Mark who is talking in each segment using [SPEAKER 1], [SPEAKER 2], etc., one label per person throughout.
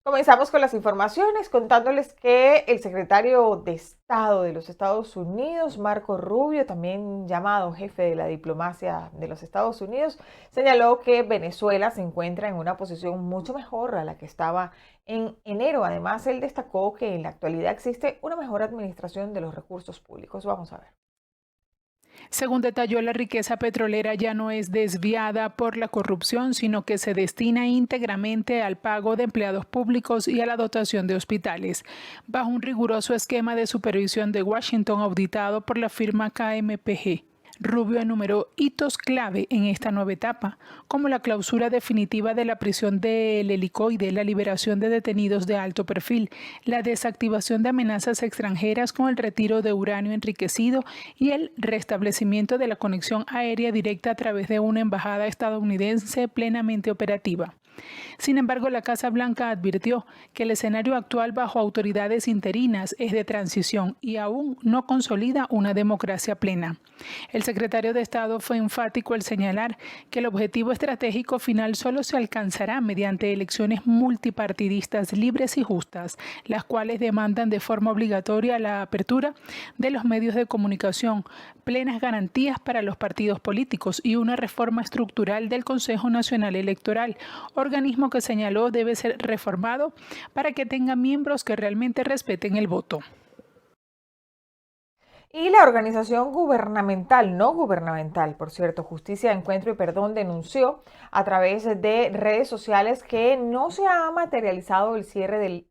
[SPEAKER 1] Comenzamos con las informaciones contándoles que el secretario de Estado de los Estados Unidos, Marco Rubio, también llamado jefe de la diplomacia de los Estados Unidos, señaló que Venezuela se encuentra en una posición mucho mejor a la que estaba en enero. Además, él destacó que en la actualidad existe una mejor administración de los recursos públicos. Vamos a ver.
[SPEAKER 2] Según detalló, la riqueza petrolera ya no es desviada por la corrupción, sino que se destina íntegramente al pago de empleados públicos y a la dotación de hospitales, bajo un riguroso esquema de supervisión de Washington auditado por la firma KMPG. Rubio enumeró hitos clave en esta nueva etapa, como la clausura definitiva de la prisión del Helicoide, la liberación de detenidos de alto perfil, la desactivación de amenazas extranjeras con el retiro de uranio enriquecido y el restablecimiento de la conexión aérea directa a través de una embajada estadounidense plenamente operativa. Sin embargo, la Casa Blanca advirtió que el escenario actual bajo autoridades interinas es de transición y aún no consolida una democracia plena. El secretario de Estado fue enfático al señalar que el objetivo estratégico final solo se alcanzará mediante elecciones multipartidistas libres y justas, las cuales demandan de forma obligatoria la apertura de los medios de comunicación, plenas garantías para los partidos políticos y una reforma estructural del Consejo Nacional Electoral, organismo que señaló debe ser reformado para que tenga miembros que realmente respeten el voto.
[SPEAKER 1] Y la organización gubernamental, no gubernamental, por cierto, Justicia, Encuentro y Perdón, denunció a través de redes sociales que no se ha materializado el cierre del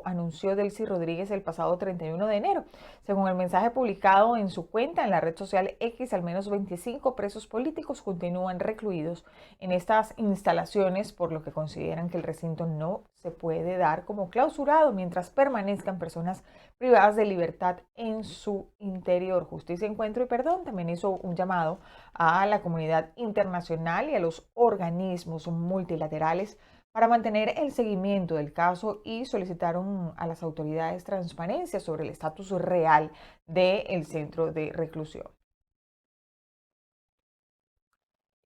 [SPEAKER 1] anunció Delcy Rodríguez el pasado 31 de enero. Según el mensaje publicado en su cuenta en la red social X, al menos 25 presos políticos continúan recluidos en estas instalaciones, por lo que consideran que el recinto no se puede dar como clausurado mientras permanezcan personas privadas de libertad en su interior. Justicia, Encuentro y Perdón también hizo un llamado a la comunidad internacional y a los organismos multilaterales para mantener el seguimiento del caso y solicitaron a las autoridades transparencia sobre el estatus real del centro de reclusión.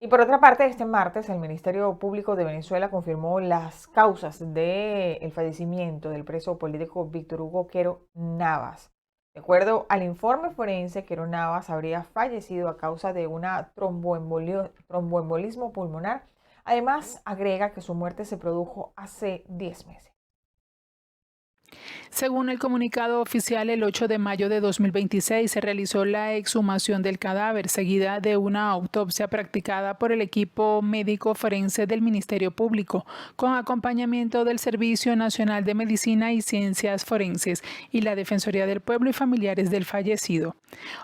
[SPEAKER 1] Y por otra parte, este martes el Ministerio Público de Venezuela confirmó las causas del fallecimiento del preso político Víctor Hugo Quero Navas. De acuerdo al informe forense, Quero Navas habría fallecido a causa de una tromboembolismo pulmonar. Además, agrega que su muerte se produjo hace 10 meses.
[SPEAKER 2] Según el comunicado oficial, el 8 de mayo de 2026 se realizó la exhumación del cadáver, seguida de una autopsia practicada por el equipo médico forense del Ministerio Público, con acompañamiento del Servicio Nacional de Medicina y Ciencias Forenses y la Defensoría del Pueblo y familiares del fallecido.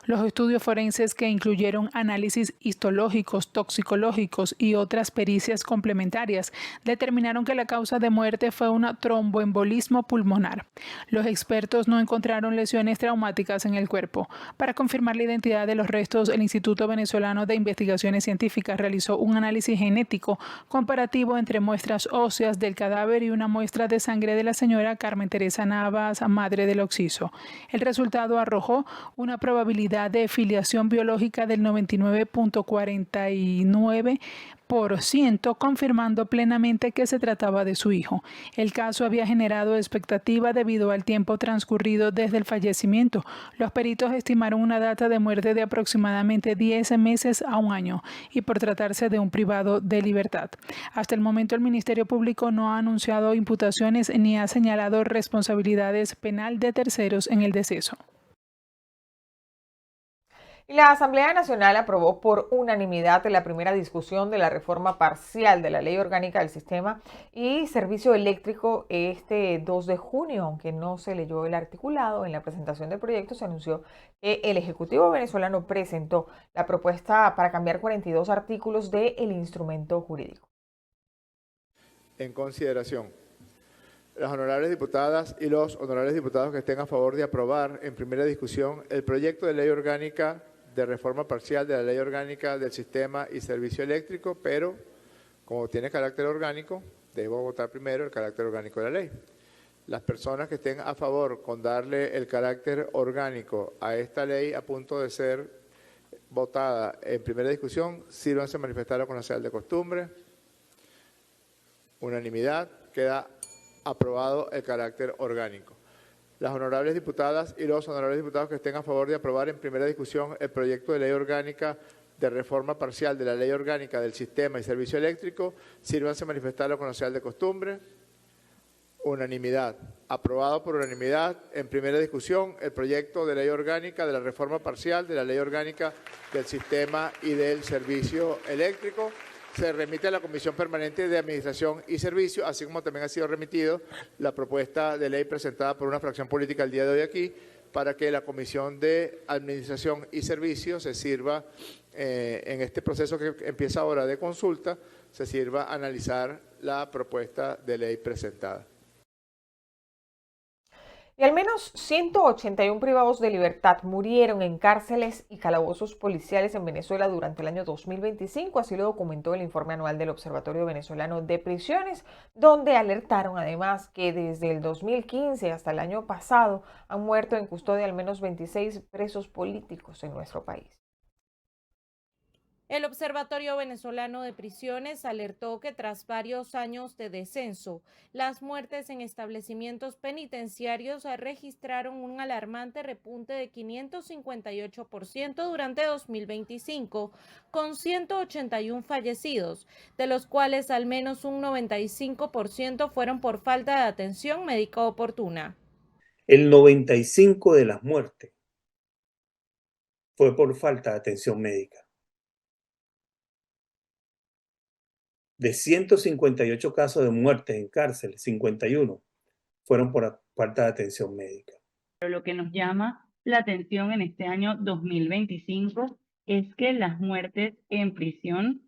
[SPEAKER 2] Los estudios forenses, que incluyeron análisis histológicos, toxicológicos y otras pericias complementarias, determinaron que la causa de muerte fue un tromboembolismo pulmonar. Los expertos no encontraron lesiones traumáticas en el cuerpo. Para confirmar la identidad de los restos, el Instituto Venezolano de Investigaciones Científicas realizó un análisis genético comparativo entre muestras óseas del cadáver y una muestra de sangre de la señora Carmen Teresa Navas, madre del occiso. El resultado arrojó una probabilidad de filiación biológica del 99.49%, confirmando plenamente que se trataba de su hijo. El caso había generado expectativa debido al tiempo transcurrido desde el fallecimiento. Los peritos estimaron una data de muerte de aproximadamente 10 meses a un año y por tratarse de un privado de libertad. Hasta el momento, el Ministerio Público no ha anunciado imputaciones ni ha señalado responsabilidades penal de terceros en el deceso.
[SPEAKER 1] Y la Asamblea Nacional aprobó por unanimidad la primera discusión de la reforma parcial de la Ley Orgánica del Sistema y Servicio Eléctrico este 2 de junio, aunque no se leyó el articulado. En la presentación del proyecto se anunció que el Ejecutivo venezolano presentó la propuesta para cambiar 42 artículos del instrumento jurídico.
[SPEAKER 3] En consideración, las honorables diputadas y los honorables diputados que estén a favor de aprobar en primera discusión el proyecto de ley orgánica de reforma parcial de la Ley Orgánica del Sistema y Servicio Eléctrico, pero como tiene carácter orgánico, debo votar primero el carácter orgánico de la ley. Las personas que estén a favor con darle el carácter orgánico a esta ley a punto de ser votada en primera discusión, sírvanse a manifestarlo con la señal de costumbre. Unanimidad. Queda aprobado el carácter orgánico. Las honorables diputadas y los honorables diputados que estén a favor de aprobar en primera discusión el proyecto de ley orgánica de reforma parcial de la Ley Orgánica del Sistema y Servicio Eléctrico, sírvanse a manifestarlo con la señal de costumbre. Unanimidad. Aprobado por unanimidad en primera discusión el proyecto de ley orgánica de la reforma parcial de la Ley Orgánica del Sistema y del Servicio Eléctrico. Se remite a la Comisión Permanente de Administración y Servicio, así como también ha sido remitido la propuesta de ley presentada por una fracción política el día de hoy aquí, para que la Comisión de Administración y Servicio se sirva, en este proceso que empieza ahora de consulta, se sirva a analizar la propuesta de ley presentada.
[SPEAKER 1] Y al menos 181 privados de libertad murieron en cárceles y calabozos policiales en Venezuela durante el año 2025, así lo documentó el informe anual del Observatorio Venezolano de Prisiones, donde alertaron además que desde el 2015 hasta el año pasado han muerto en custodia al menos 26 presos políticos en nuestro país.
[SPEAKER 4] El Observatorio Venezolano de Prisiones alertó que tras varios años de descenso, las muertes en establecimientos penitenciarios registraron un alarmante repunte de 558% durante 2025, con 181 fallecidos, de los cuales al menos un 95% fueron por falta de atención médica oportuna.
[SPEAKER 5] El 95% de las muertes fue por falta de atención médica. De 158 casos de muerte en cárcel, 51 fueron por falta de atención médica.
[SPEAKER 6] Pero lo que nos llama la atención en este año 2025 es que las muertes en prisión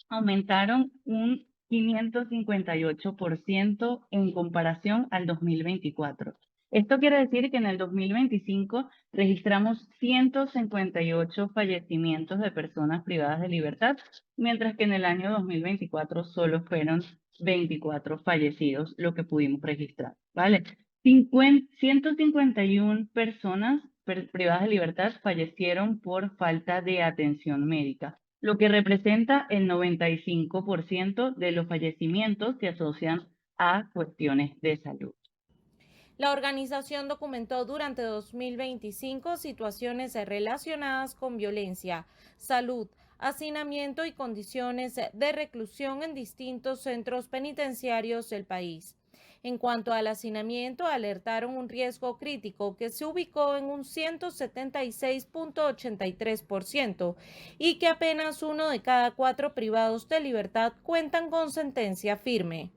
[SPEAKER 6] aumentaron un 558% en comparación al 2024. Esto quiere decir que en el 2025 registramos 158 fallecimientos de personas privadas de libertad, mientras que en el año 2024 solo fueron 24 fallecidos lo que pudimos registrar, ¿vale? 151 personas privadas de libertad fallecieron por falta de atención médica, lo que representa el 95% de los fallecimientos que asocian a cuestiones de salud.
[SPEAKER 4] La organización documentó durante 2025 situaciones relacionadas con violencia, salud, hacinamiento y condiciones de reclusión en distintos centros penitenciarios del país. En cuanto al hacinamiento, alertaron un riesgo crítico que se ubicó en un 176.83% y que apenas 1 de cada 4 privados de libertad cuentan con sentencia firme.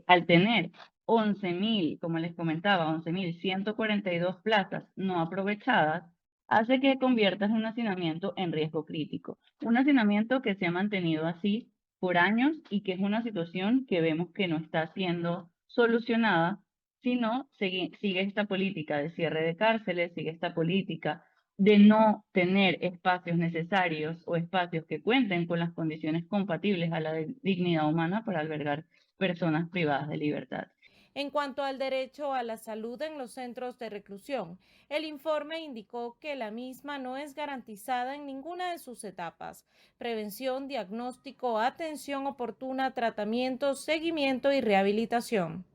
[SPEAKER 6] Al tener 11.000, como les comentaba, 11.142 plazas no aprovechadas, hace que conviertas un hacinamiento en riesgo crítico. Un hacinamiento que se ha mantenido así por años y que es una situación que vemos que no está siendo solucionada, sino sigue esta política de cierre de cárceles, sigue esta política de no tener espacios necesarios o espacios que cuenten con las condiciones compatibles a la dignidad humana para albergar personas privadas de libertad.
[SPEAKER 4] En cuanto al derecho a la salud en los centros de reclusión, el informe indicó que la misma no es garantizada en ninguna de sus etapas: prevención, diagnóstico, atención oportuna, tratamiento, seguimiento y rehabilitación.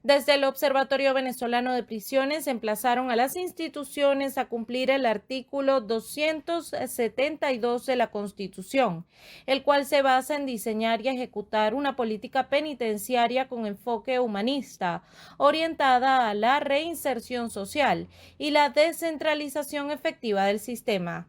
[SPEAKER 4] Desde el Observatorio Venezolano de Prisiones emplazaron a las instituciones a cumplir el artículo 272 de la Constitución, el cual se basa en diseñar y ejecutar una política penitenciaria con enfoque humanista, orientada a la reinserción social y la descentralización efectiva del sistema.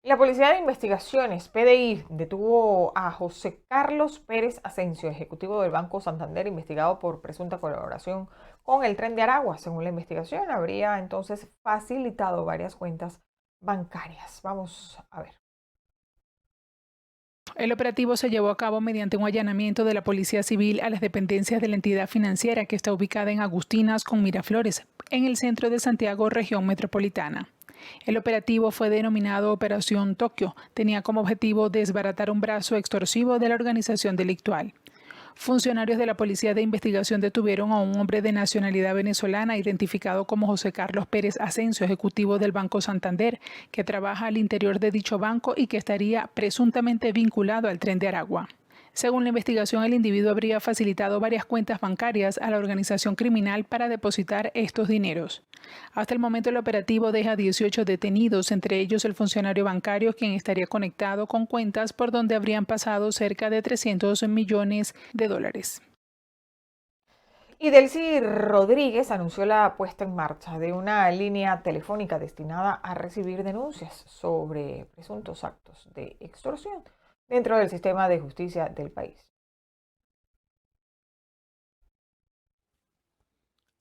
[SPEAKER 1] La Policía de Investigaciones, PDI, detuvo a José Carlos Pérez Asensio, ejecutivo del Banco Santander, investigado por presunta colaboración con el Tren de Aragua. Según la investigación, habría entonces facilitado varias cuentas bancarias. Vamos a ver.
[SPEAKER 2] El operativo se llevó a cabo mediante un allanamiento de la Policía Civil a las dependencias de la entidad financiera que está ubicada en Agustinas con Miraflores, en el centro de Santiago, región metropolitana. El operativo fue denominado Operación Tokio. Tenía como objetivo desbaratar un brazo extorsivo de la organización delictual. Funcionarios de la Policía de Investigación detuvieron a un hombre de nacionalidad venezolana identificado como José Carlos Pérez Asensio, ejecutivo del Banco Santander, que trabaja al interior de dicho banco y que estaría presuntamente vinculado al Tren de Aragua. Según la investigación, el individuo habría facilitado varias cuentas bancarias a la organización criminal para depositar estos dineros. Hasta el momento el operativo deja 18 detenidos, entre ellos el funcionario bancario, quien estaría conectado con cuentas por donde habrían pasado cerca de 300 millones de dólares.
[SPEAKER 1] Y Delcy Rodríguez anunció la puesta en marcha de una línea telefónica destinada a recibir denuncias sobre presuntos actos de extorsión dentro del sistema de justicia del país.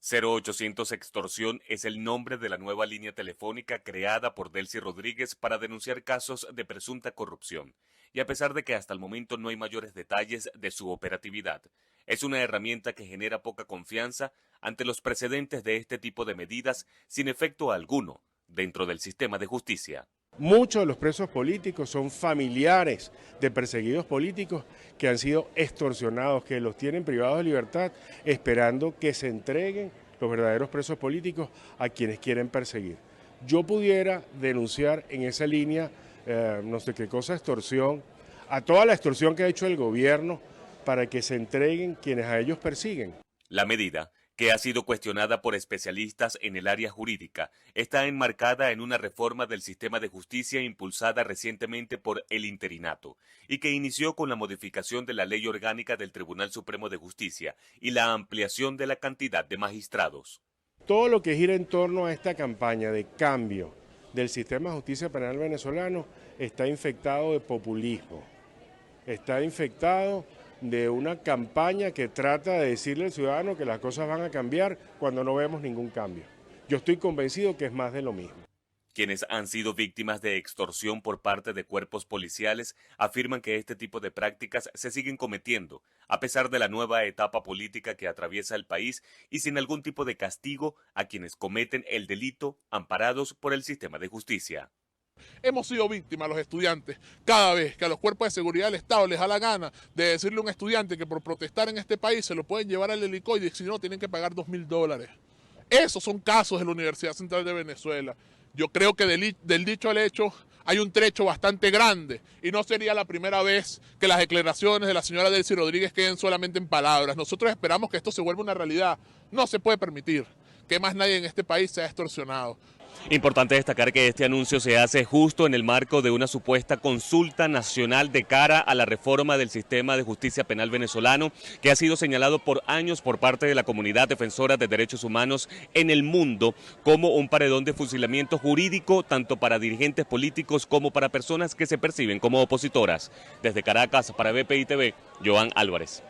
[SPEAKER 7] 0800 Extorsión es el nombre de la nueva línea telefónica creada por Delcy Rodríguez para denunciar casos de presunta corrupción. Y a pesar de que hasta el momento no hay mayores detalles de su operatividad, es una herramienta que genera poca confianza ante los precedentes de este tipo de medidas sin efecto alguno dentro del sistema de justicia.
[SPEAKER 8] Muchos de los presos políticos son familiares de perseguidos políticos que han sido extorsionados, que los tienen privados de libertad, esperando que se entreguen los verdaderos presos políticos a quienes quieren perseguir. Yo pudiera denunciar en esa línea, no sé qué cosa, extorsión, a toda la extorsión que ha hecho el gobierno para que se entreguen quienes a ellos persiguen.
[SPEAKER 7] La medida, que ha sido cuestionada por especialistas en el área jurídica, está enmarcada en una reforma del sistema de justicia impulsada recientemente por el interinato y que inició con la modificación de la Ley Orgánica del Tribunal Supremo de Justicia y la ampliación de la cantidad de magistrados.
[SPEAKER 8] Todo lo que gira en torno a esta campaña de cambio del sistema de justicia penal venezolano está infectado de populismo, está infectado de una campaña que trata de decirle al ciudadano que las cosas van a cambiar cuando no vemos ningún cambio. Yo estoy convencido que es más de lo mismo.
[SPEAKER 7] Quienes han sido víctimas de extorsión por parte de cuerpos policiales afirman que este tipo de prácticas se siguen cometiendo, a pesar de la nueva etapa política que atraviesa el país y sin algún tipo de castigo a quienes cometen el delito amparados por el sistema de justicia.
[SPEAKER 9] Hemos sido víctimas los estudiantes cada vez que a los cuerpos de seguridad del Estado les da la gana de decirle a un estudiante que por protestar en este país se lo pueden llevar al helicoide y si no tienen que pagar $2.000. Esos son casos de la Universidad Central de Venezuela. Yo creo que del dicho al hecho hay un trecho bastante grande y no sería la primera vez que las declaraciones de la señora Delcy Rodríguez queden solamente en palabras. Nosotros esperamos que esto se vuelva una realidad. No se puede permitir que más nadie en este país sea extorsionado.
[SPEAKER 7] Importante destacar que este anuncio se hace justo en el marco de una supuesta consulta nacional de cara a la reforma del sistema de justicia penal venezolano, que ha sido señalado por años por parte de la comunidad defensora de derechos humanos en el mundo como un paredón de fusilamiento jurídico tanto para dirigentes políticos como para personas que se perciben como opositoras. Desde Caracas, para BPI TV, Joan Álvarez.